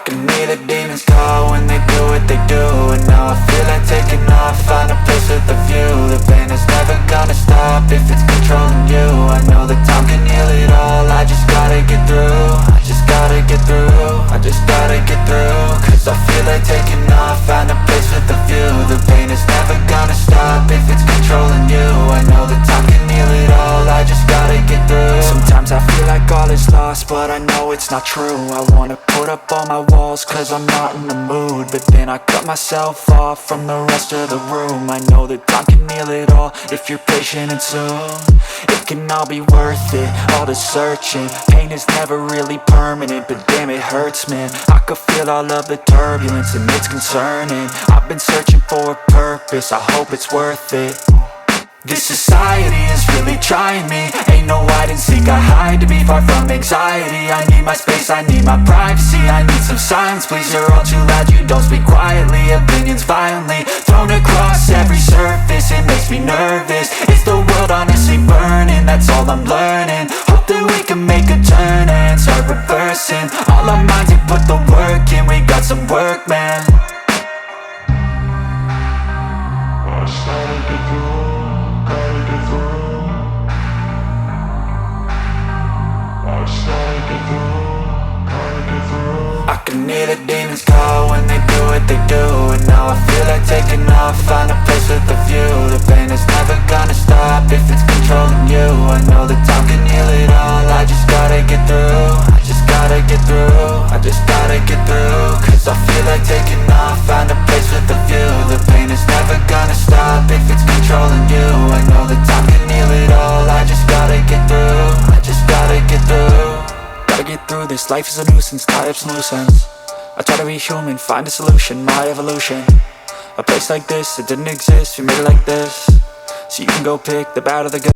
can hear the demons call when they do what they do. And now I feel like taking off, find a place with a view. The pain is never gonna stop if it's controlling you. I know that time can heal it all, I just gotta get through. I just gotta get through, I just gotta get through. Cause I feel like taking off, find a place with a view. The pain is never gonna stop if it's controlling you. I know that time can heal it all, I just gotta get through. Sometimes I feel like all is lost, but I know it's not true. I wanna put up all my walls cause I'm not in the mood, but then I cut myself off from the rest of the room. I know that time can heal it all if you're patient and soon it can all be worth it, all the searching. Pain is never really permanent, but damn it hurts, man. I could feel all of the turbulence and it's concerning. I've been searching for a purpose, I hope it's worth it. This society is really trying me. Ain't no hide and seek, I hide to be far from anxiety. I need my space, I need my privacy. I need some silence, please, you're all too loud. You don't speak quietly, opinions violently thrown across every surface. It makes me nervous, is the world honestly burning? That's all I'm learning. Hope that we can make a turn and start reversing all our minds and put the work in. We got some work, man. I can hear the demons call when they do what they do. And now I feel like taking off, find a place with a view. The pain is never gonna stop if it's controlling you. I know that time can heal it all, I just gotta get through. I just gotta get through, I just gotta get through. Cause I feel like taking off, find a place with a view. The pain is never gonna stop if it's controlling you. I know that time can heal it all, I just gotta get through. I just gotta get through. Gotta get through this, life is a nuisance, tie up some loose ends. I try to be human, find a solution, my evolution. A place like this, it didn't exist, we made it like this. So you can go pick the bad or the good.